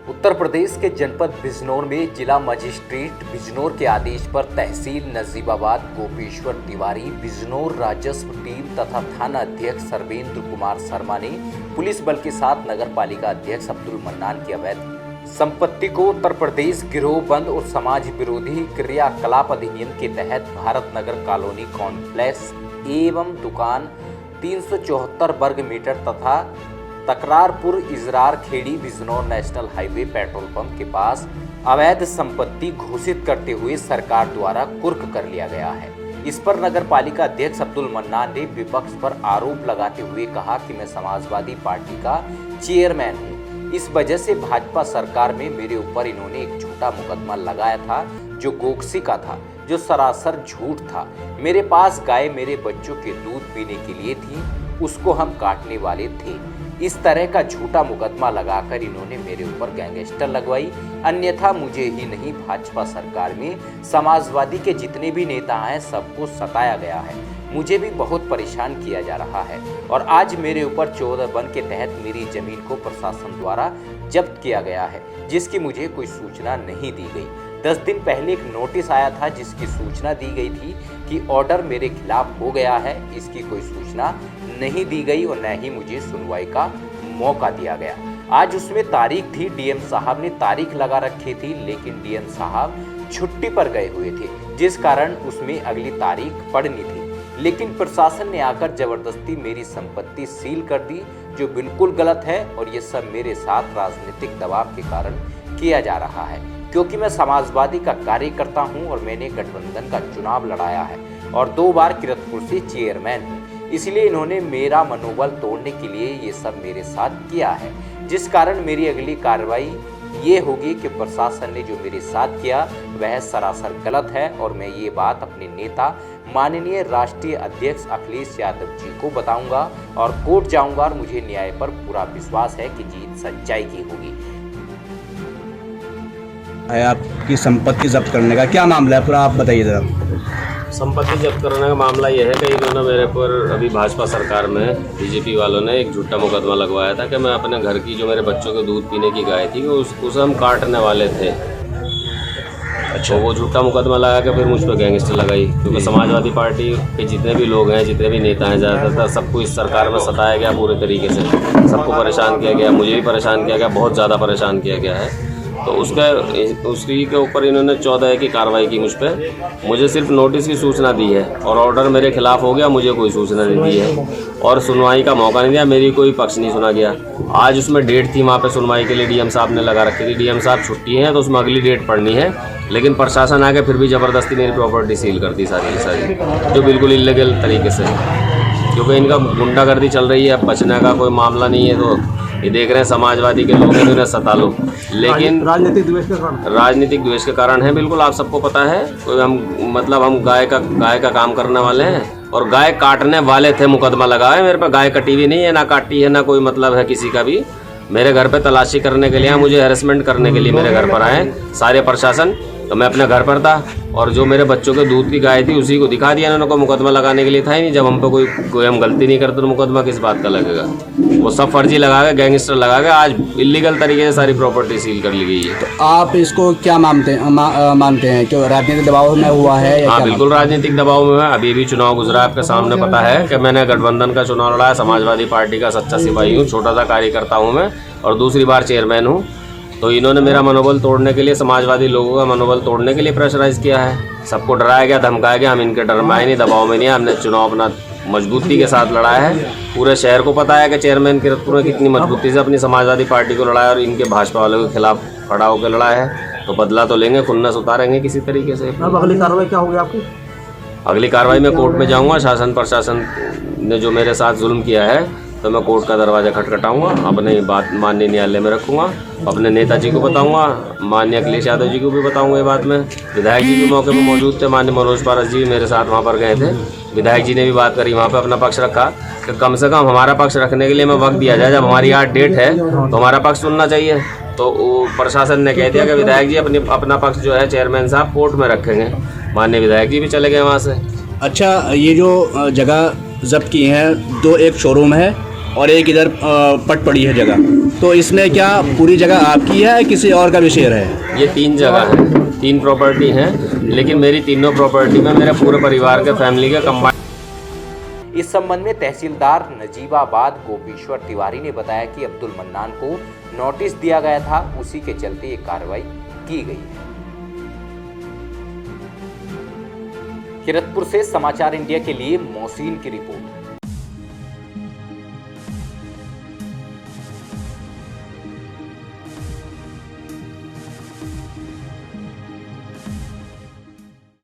उत्तर प्रदेश के जनपद बिजनौर में जिला मजिस्ट्रेट बिजनौर के आदेश पर तहसील नजीबाबाद गोपेश्वर तिवारी, बिजनौर राजस्व टीम तथा थाना अध्यक्ष सर्वेंद्र कुमार शर्मा ने पुलिस बल के साथ नगर पालिका अध्यक्ष अब्दुल मन्नान की अवैध संपत्ति को उत्तर प्रदेश गिरोह बंद और समाज विरोधी क्रियाकलाप अधिनियम के तहत भारत नगर कॉलोनी कॉम्प्लेक्स एवं दुकान 374 वर्ग मीटर तथा Takrarpur Izrar Kheri Bijnor national highway petrol pump के पास अवैध संपत्ति घोषित करते हुए सरकार द्वारा कुर्क कर लिया गया है। इस पर नगर पालिका अध्यक्ष अब्दुल मन्नान ने विपक्ष पर आरोप लगाते हुए कहा कि मैं समाजवादी पार्टी का चेयरमैन हूँ, इस वजह से भाजपा सरकार में मेरे ऊपर इन्होंने एक झूठा मुकदमा लगाया था जो गोक्सी का था, जो सरासर झूठ था। मेरे पास गाय मेरे बच्चों के दूध पीने के लिए थी, उसको हम काटने वाले थे। इस तरह का झूठा मुकदमा लगाकर इन्होंने मेरे ऊपर गैंगस्टर लगवाई। अन्यथा मुझे ही नहीं, भाजपा सरकार में समाजवादी के जितने भी नेता हैं सबको सताया गया है। मुझे भी बहुत परेशान किया जा रहा है और आज मेरे ऊपर 14 बंद के तहत मेरी जमीन को प्रशासन द्वारा जब्त किया गया है, जिसकी मुझे कोई सूचना नहीं दी गई। 10 दिन पहले एक नोटिस आया था जिसकी सूचना दी गई थी कि ऑर्डर मेरे खिलाफ हो गया है, इसकी कोई सूचना नहीं दी गई और न ही मुझे सुनवाई का मौका दिया गया। आज उसमें तारीख थी, डीएम साहब ने तारीख लगा रखी थी, लेकिन डीएम साहब छुट्टी पर गए हुए थे, जिस कारण उसमें अगली तारीख पड़नी थी। लेकिन प्रशासन ने आकर जबरदस्ती मेरी संपत्ति सील कर दी, जो बिल्कुल गलत है और ये सब मेरे साथ राजनीतिक दबाव के कारण किया जा रहा है, क्योंकि मैं समाजवादी का कार्यकर्ता हूं और मैंने गठबंधन का चुनाव लड़ाया है और 2 बार किरतपुर से चेयरमैन हूं। इसलिए इन्होंने मेरा मनोबल तोड़ने के लिए ये सब मेरे साथ किया है, जिस कारण मेरी अगली कार्रवाई ये होगी कि प्रशासन ने जो मेरे साथ किया वह सरासर गलत है और मैं ये बात अपने नेता माननीय राष्ट्रीय अध्यक्ष अखिलेश यादव जी को बताऊंगा और कोर्ट जाऊंगा और मुझे न्याय पर पूरा विश्वास है कि जीत सच्चाई की होगी। आपकी संपत्ति जब्त करने का क्या मामला है, पूरा आप बताइए जरा। संपत्ति जब्त करने का मामला यह है कि इन्होंने मेरे पर अभी भाजपा सरकार में बीजेपी वालों ने एक झूठा मुकदमा लगवाया था कि मैं अपने घर की जो मेरे बच्चों के दूध पीने की गाय थी उसे हम काटने वाले थे। अच्छा, वो झूठा मुकदमा लगा के फिर मुझ पर गैंगस्टर लगाई, क्योंकि समाजवादी पार्टी के जितने भी लोग हैं, जितने भी नेता हैं, ज़्यादातर सबको इस सरकार में सताया गया पूरे तरीके से, सबको परेशान किया गया, मुझे भी परेशान किया गया, बहुत ज़्यादा परेशान किया गया है। तो उसी के ऊपर इन्होंने 14 की कार्रवाई की मुझ पर। मुझे सिर्फ नोटिस की सूचना दी है और ऑर्डर मेरे खिलाफ हो गया, मुझे कोई सूचना नहीं दी है और सुनवाई का मौका नहीं दिया, मेरी कोई पक्ष नहीं सुना गया। आज उसमें डेट थी वहाँ पे सुनवाई के लिए, डीएम साहब ने लगा रखी थी, डीएम साहब छुट्टी है तो उसमें अगली डेट पड़नी है, लेकिन प्रशासन आके फिर भी ज़बरदस्ती मेरी प्रॉपर्टी सील कर दी सारी, जो बिल्कुल इल्लीगल तरीके से, क्योंकि इनका गुंडागर्दी चल रही है। बचने का कोई मामला नहीं है, तो ये देख रहे हैं समाजवादी के लोग हैं, उन्हें सता लो, लेकिन राजनीतिक द्वेष के कारण है। बिल्कुल आप सबको पता है, कोई हम गाय का काम करने वाले हैं और गाय काटने वाले थे, मुकदमा लगा है मेरे पे। गाय कटी भी नहीं है, ना काटी है, ना कोई मतलब है किसी का भी। मेरे घर पे तलाशी करने के लिए, मुझे हैरेसमेंट करने के लिए मेरे घर पर आए सारे प्रशासन। तो मैं अपने घर पर था और जो मेरे बच्चों के दूध की गाय थी उसी को दिखा दिया इन्होंने, को मुकदमा लगाने के लिए था ही नहीं। जब हम पे कोई हम गलती नहीं करते तो मुकदमा किस बात का लगेगा। वो सब फर्जी लगा के, गैंगस्टर लगा के आज इलीगल तरीके से सारी प्रॉपर्टी सील कर ली गई है। तो आप इसको क्या मानते हैं कि राजनीतिक दबाव में हुआ है? हाँ, बिल्कुल राजनीतिक दबाव में है। अभी भी चुनाव गुजरा, आपके सामने पता है कि मैंने गठबंधन का चुनाव लड़ा है, समाजवादी पार्टी का सच्चा सिपाही हूँ, छोटा सा कार्यकर्ता हूँ मैं और दूसरी बार चेयरमैन हूँ। तो इन्होंने मेरा मनोबल तोड़ने के लिए, समाजवादी लोगों का मनोबल तोड़ने के लिए प्रेशराइज किया है। सबको डराया गया, धमकाया गया। हम इनके डर में आए नहीं, दबाव में नहीं, हमने चुनाव अपना मजबूती के साथ लड़ा है। पूरे शहर को पता है कि चेयरमैन किरतपुर में कितनी मजबूती से अपनी समाजवादी पार्टी को लड़ाया और इनके भाजपा वालों के खिलाफ खड़ा होकर लड़ाया है। तो बदला तो लेंगे, खुन्नस उतारेंगे किसी तरीके से। अब अगली कार्रवाई क्या होगी आपकी? अगली कार्रवाई में कोर्ट में जाऊँगा। शासन प्रशासन ने जो मेरे साथ जुल्म किया है तो मैं कोर्ट का दरवाज़ा खटखटाऊंगा, अपनी बात माननीय न्यायालय में रखूंगा, अपने नेताजी को बताऊंगा, माननीय अखिलेश यादव जी को भी बताऊंगा ये बात में। विधायक जी भी मौके पर मौजूद थे, माननीय मनोज पारस जी भी मेरे साथ वहाँ पर गए थे। विधायक जी ने भी बात करी, वहाँ पर अपना पक्ष रखा कि कम से कम हमारा पक्ष रखने के लिए हमें वक्त दिया जाए। जब हमारी आज डेट है तो हमारा पक्ष सुनना चाहिए। तो प्रशासन ने कह दिया कि विधायक जी अपना पक्ष जो है चेयरमैन साहब कोर्ट में रखेंगे। माननीय विधायक जी भी चले गए वहाँ से। अच्छा, ये जो जगह जब्त की है, एक शोरूम है और एक इधर पट पड़ी है जगह। तो इसमें क्या पूरी जगह आपकी है, किसी और का भी शेयर है? ये 3 जगह है, 3 प्रॉपर्टी हैं, लेकिन मेरी तीनों प्रॉपर्टी में मेरे पूरे परिवार के फैमिली का कंबाइंड। इस संबंध में तहसीलदार नजीबाबाद गोपीश्वर तिवारी ने बताया कि अब्दुल मन्नान को नोटिस दिया गया था, उसी के चलते ये कार्रवाई की गई है। किरतपुर से समाचार इंडिया के लिए मोहसिन की रिपोर्ट।